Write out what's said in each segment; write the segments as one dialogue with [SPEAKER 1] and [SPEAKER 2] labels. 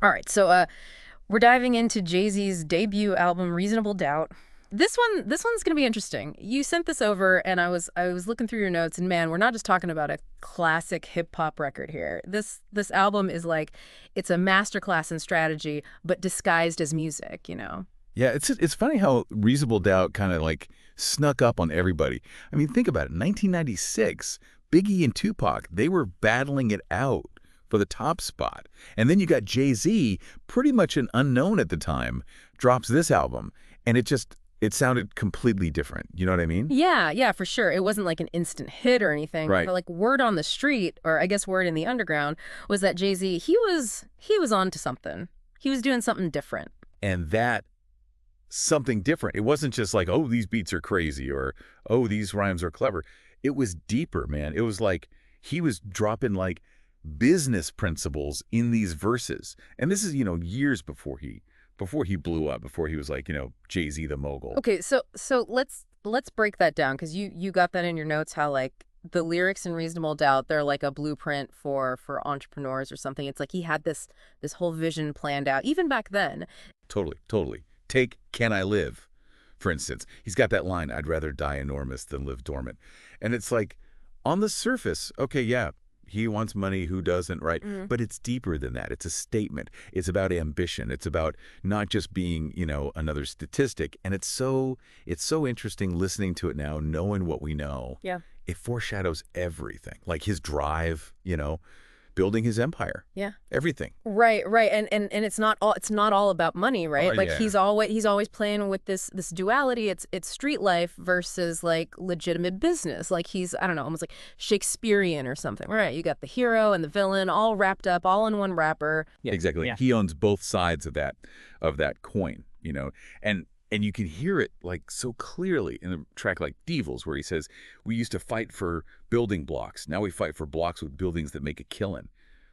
[SPEAKER 1] All right, so we're diving into Jay-Z's debut album, Reasonable Doubt. This one's gonna be interesting. You sent this over, and I was looking through your notes, and man, we're not just talking about a classic hip hop record here. This album is like, it's a masterclass in strategy, but disguised as music.
[SPEAKER 2] Yeah, it's funny how Reasonable Doubt kind of like snuck up on everybody. I mean, think about it. 1996, Biggie and Tupac, they were battling it out for the top spot. And then you got Jay-Z, pretty much an unknown at the time, drops this album, and it sounded completely different. You know what I mean?
[SPEAKER 1] Yeah, yeah, for sure. It wasn't like an instant hit or anything.
[SPEAKER 2] Right.
[SPEAKER 1] But like word on the street, or I guess word in the underground, was that Jay-Z, he was on to something. He was doing something different.
[SPEAKER 2] And that something different. It wasn't just like, oh, these beats are crazy or, oh, these rhymes are clever. It was deeper, man. It was like he was dropping like business principles in these verses. And this is, years before he blew up, before he was like, Jay-Z the mogul.
[SPEAKER 1] Okay, so let's break that down, because you got that in your notes, how like the lyrics in Reasonable Doubt, they're like a blueprint for entrepreneurs or something. It's like he had this whole vision planned out even back then.
[SPEAKER 2] Totally, totally. Take Can I Live, for instance. He's got that line, I'd rather die enormous than live dormant. And it's like, on the surface, okay, yeah, he wants money, who doesn't, right? But it's deeper than that. It's a statement. It's about ambition. It's about not just being, another statistic. And it's so interesting listening to it now, knowing what we know.
[SPEAKER 1] Yeah.
[SPEAKER 2] It foreshadows everything, like his drive, building his empire.
[SPEAKER 1] Yeah.
[SPEAKER 2] Everything.
[SPEAKER 1] Right, right. And it's not all about money, right?
[SPEAKER 2] Oh,
[SPEAKER 1] Like
[SPEAKER 2] yeah.
[SPEAKER 1] he's always playing with this duality. It's street life versus like legitimate business. Like he's, I don't know, almost like Shakespearean or something. Right. You got the hero and the villain all wrapped up, all in one wrapper.
[SPEAKER 3] Yeah.
[SPEAKER 2] Exactly.
[SPEAKER 3] Yeah.
[SPEAKER 2] He owns both sides of that coin, and you can hear it like so clearly in a track like Devils, where he says, we used to fight for building blocks. Now we fight for blocks with buildings that make a killing.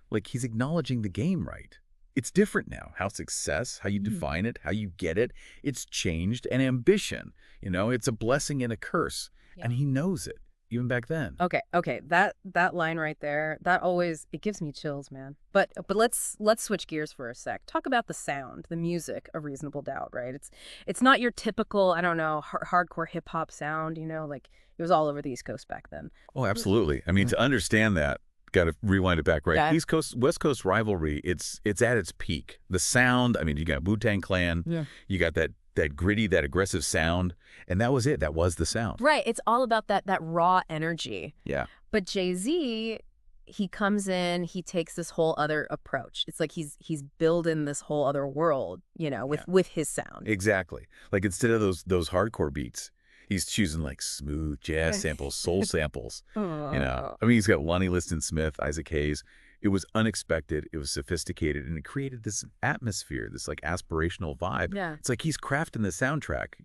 [SPEAKER 2] Like he's acknowledging the game, right? It's different now. How success, how you define it, how you get it, it's changed. And ambition, it's a blessing and a curse.
[SPEAKER 1] Yeah.
[SPEAKER 2] And he knows it, even back then.
[SPEAKER 1] Okay. That line right there, it gives me chills, man. But let's switch gears for a sec. Talk about the sound, the music of Reasonable Doubt, right? It's not your typical, I don't know, hardcore hip hop sound, like it was all over the East Coast back then.
[SPEAKER 2] Oh, absolutely. I mean, to understand that, got to rewind it back, right?
[SPEAKER 1] Yeah.
[SPEAKER 2] East Coast, West Coast rivalry, it's at its peak. The sound, I mean, you got Wu-Tang Clan,
[SPEAKER 3] Yeah.
[SPEAKER 2] you got that gritty, that aggressive sound, and that was it. That was the sound.
[SPEAKER 1] Right. It's all about that raw energy.
[SPEAKER 2] Yeah.
[SPEAKER 1] But Jay-Z, he comes in, he takes this whole other approach. It's like he's building this whole other world, with his sound.
[SPEAKER 2] Exactly. Like instead of those hardcore beats, he's choosing like smooth jazz samples, soul samples. I mean, he's got Lonnie Liston Smith, Isaac Hayes. It was unexpected. It was sophisticated, and it created this atmosphere, this like aspirational vibe.
[SPEAKER 1] Yeah.
[SPEAKER 2] It's like he's crafting the soundtrack,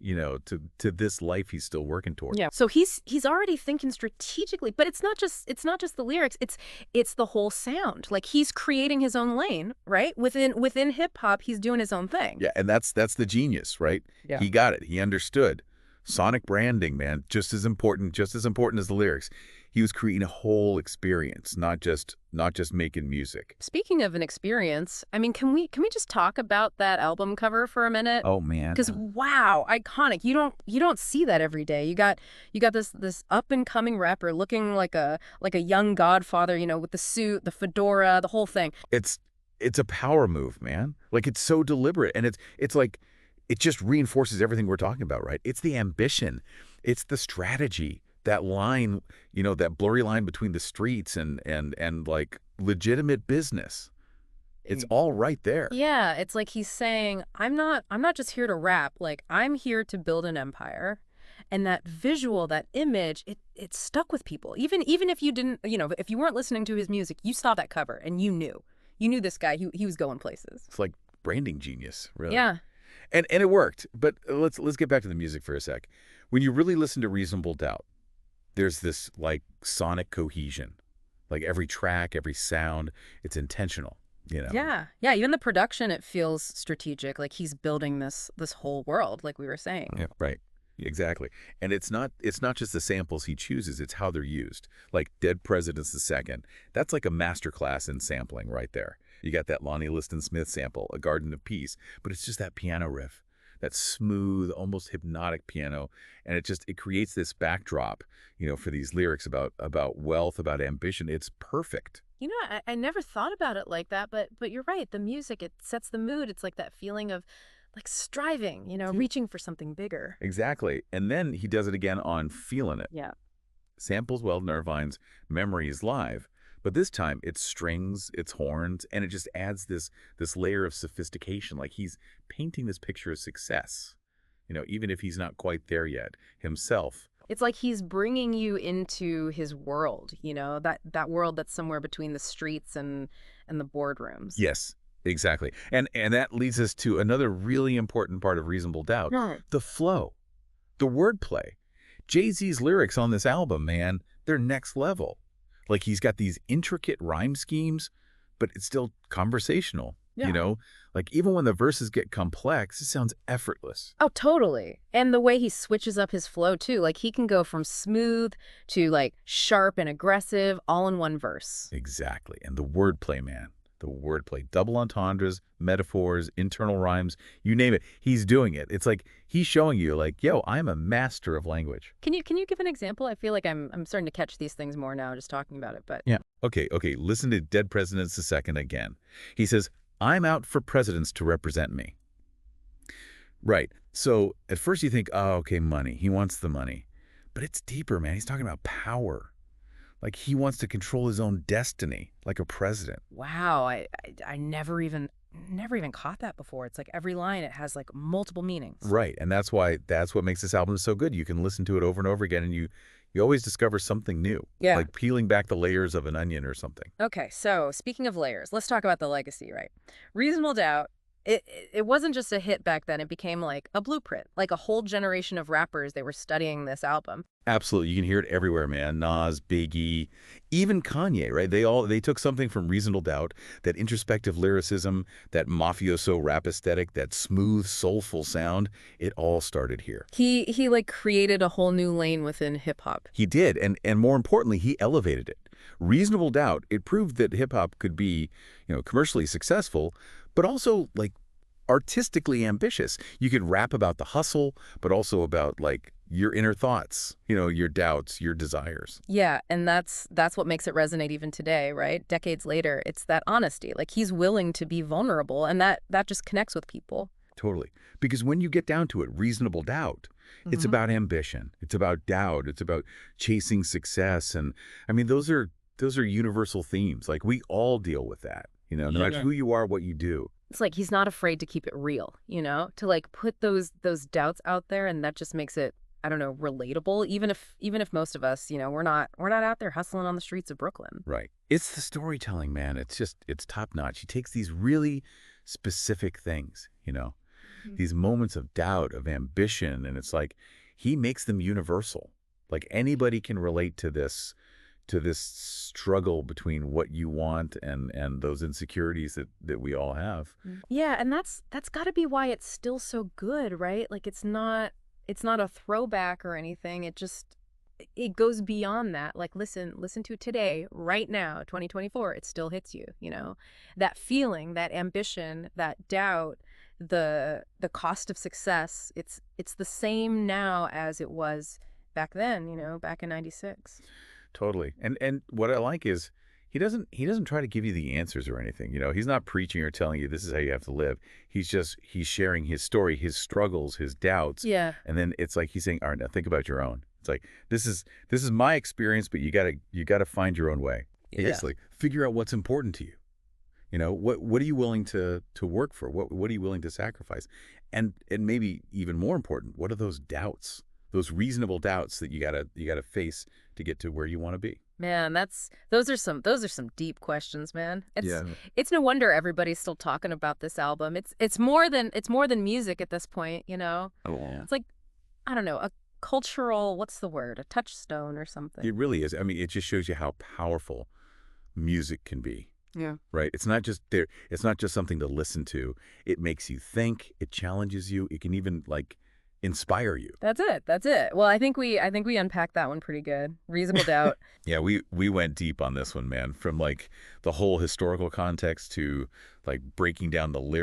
[SPEAKER 2] to this life he's still working toward.
[SPEAKER 1] Yeah. So he's already thinking strategically, but it's not just the lyrics. It's the whole sound. Like he's creating his own lane, right? Within hip hop, he's doing his own thing.
[SPEAKER 2] Yeah, and that's the genius, right?
[SPEAKER 3] Yeah.
[SPEAKER 2] He got it. He understood. Sonic branding, man, just as important as the lyrics. He was creating a whole experience, not just making music.
[SPEAKER 1] Speaking of an experience, I mean, can we just talk about that album cover for a minute?
[SPEAKER 2] Oh man.
[SPEAKER 1] Because wow, iconic. You don't see that every day. You got this up and coming rapper looking like a young Godfather, with the suit, the fedora, the whole thing.
[SPEAKER 2] It's a power move, man. Like it's so deliberate, and it's like it just reinforces everything we're talking about, right? It's the ambition, it's the strategy, that line, that blurry line between the streets and like legitimate business. It's all right there.
[SPEAKER 1] Yeah, it's like he's saying, I'm not just here to rap. Like I'm here to build an empire. And that visual, that image, it stuck with people. Even if you didn't, if you weren't listening to his music, you saw that cover and you knew this guy. He was going places.
[SPEAKER 2] It's like branding genius, really.
[SPEAKER 1] Yeah.
[SPEAKER 2] And it worked. But let's get back to the music for a sec. When you really listen to Reasonable Doubt, there's this like sonic cohesion. Like every track, every sound, it's intentional,
[SPEAKER 1] Yeah. Yeah. Even the production, it feels strategic. Like he's building this whole world, like we were saying.
[SPEAKER 2] Yeah, right. Exactly. And it's not just the samples he chooses, it's how they're used. Like Dead Presidents II. That's like a masterclass in sampling right there. You got that Lonnie Liston Smith sample, A Garden of Peace, but it's just that piano riff, that smooth, almost hypnotic piano, and it creates this backdrop, for these lyrics about wealth, about ambition. It's perfect.
[SPEAKER 1] I never thought about it like that, but you're right. The music, it sets the mood. It's like that feeling of like striving, reaching for something bigger.
[SPEAKER 2] Exactly. And then he does it again on Feelin' It.
[SPEAKER 1] Yeah.
[SPEAKER 2] Samples Weldon Irvine's Memories Live, but this time it's strings, it's horns, and it just adds this layer of sophistication, like he's painting this picture of success, even if he's not quite there yet himself.
[SPEAKER 1] It's like he's bringing you into his world, that world that's somewhere between the streets and the boardrooms.
[SPEAKER 2] Yes, exactly. And that leads us to another really important part of Reasonable Doubt, the flow, the wordplay. Jay-Z's lyrics on this album, man, they're next level. Like he's got these intricate rhyme schemes, but it's still conversational, Like even when the verses get complex, it sounds effortless.
[SPEAKER 1] Oh, totally. And the way he switches up his flow, too. Like he can go from smooth to like sharp and aggressive all in one verse.
[SPEAKER 2] Exactly. And the wordplay, man. The wordplay, double entendres, metaphors, internal rhymes, you name it. He's doing it. It's like he's showing you like, yo, I'm a master of language.
[SPEAKER 1] Can you give an example? I feel like I'm starting to catch these things more now just talking about it, but
[SPEAKER 2] yeah. Okay. Listen to Dead Presidents II again. He says, I'm out for presidents to represent me. Right. So at first you think, oh, okay, money. He wants the money. But it's deeper, man. He's talking about power. Like he wants to control his own destiny, like a president.
[SPEAKER 1] Wow, I never even caught that before. It's like every line, it has like multiple meanings.
[SPEAKER 2] Right, and that's what makes this album so good. You can listen to it over and over again, and you always discover something new.
[SPEAKER 1] Yeah.
[SPEAKER 2] Like peeling back the layers of an onion or something.
[SPEAKER 1] Okay, so speaking of layers, let's talk about the legacy, right? Reasonable Doubt. It wasn't just a hit back then. It became like a blueprint, like a whole generation of rappers. They were studying this album.
[SPEAKER 2] Absolutely. You can hear it everywhere, man. Nas, Biggie, even Kanye, right? They took something from Reasonable Doubt, that introspective lyricism, that mafioso rap aesthetic, that smooth, soulful sound. It all started here.
[SPEAKER 1] He like created a whole new lane within hip hop.
[SPEAKER 2] He did. And more importantly, he elevated it. Reasonable Doubt, it proved that hip hop could be, commercially successful, but also like artistically ambitious. You could rap about the hustle, but also about like your inner thoughts, your doubts, your desires.
[SPEAKER 1] Yeah, and that's what makes it resonate even today, right? Decades later, it's that honesty. Like he's willing to be vulnerable, and that just connects with people.
[SPEAKER 2] Totally. Because when you get down to it, Reasonable Doubt, it's about ambition. It's about doubt. It's about chasing success. And I mean, those are universal themes. Like we all deal with that, no matter who you are, what you do.
[SPEAKER 1] It's like he's not afraid to keep it real, to like put those doubts out there, and that just makes it, I don't know, relatable. Even if most of us, we're not out there hustling on the streets of Brooklyn.
[SPEAKER 2] Right. It's the storytelling, man. It's top notch. He takes these really specific things, these moments of doubt, of ambition, and it's like he makes them universal. Like anybody can relate to this struggle between what you want and those insecurities that we all have.
[SPEAKER 1] Yeah, and that's got to be why it's still so good, right? Like it's not a throwback or anything. It goes beyond that. Like listen to it today, right now, 2024, it still hits you, That feeling, that ambition, that doubt, the cost of success, it's the same now as it was back then, back in 96.
[SPEAKER 2] Totally. And what I like is he doesn't try to give you the answers or anything. He's not preaching or telling you this is how you have to live. He's sharing his story, his struggles, his doubts.
[SPEAKER 1] Yeah.
[SPEAKER 2] And then it's like he's saying, all right, now think about your own. It's like this is my experience, but you gotta find your own way.
[SPEAKER 1] Yeah.
[SPEAKER 2] Basically, figure out what's important to you. What are you willing to work for? What are you willing to sacrifice? And maybe even more important, what are those doubts? Those reasonable doubts that you gotta face to get to where you want to be.
[SPEAKER 1] Man, those are some deep questions, man.
[SPEAKER 2] Yeah.
[SPEAKER 1] It's no wonder everybody's still talking about this album. It's more than music at this point,
[SPEAKER 2] Oh, yeah.
[SPEAKER 1] It's like, I don't know, a cultural, what's the word? A touchstone or something.
[SPEAKER 2] It really is. I mean, it just shows you how powerful music can be.
[SPEAKER 1] Yeah.
[SPEAKER 2] Right. It's not just something to listen to. It makes you think. It challenges you. It can even like inspire you.
[SPEAKER 1] That's it. That's it. Well, I think we unpacked that one pretty good. Reasonable Doubt.
[SPEAKER 2] Yeah, we went deep on this one, man. From like the whole historical context to like breaking down the lyrics.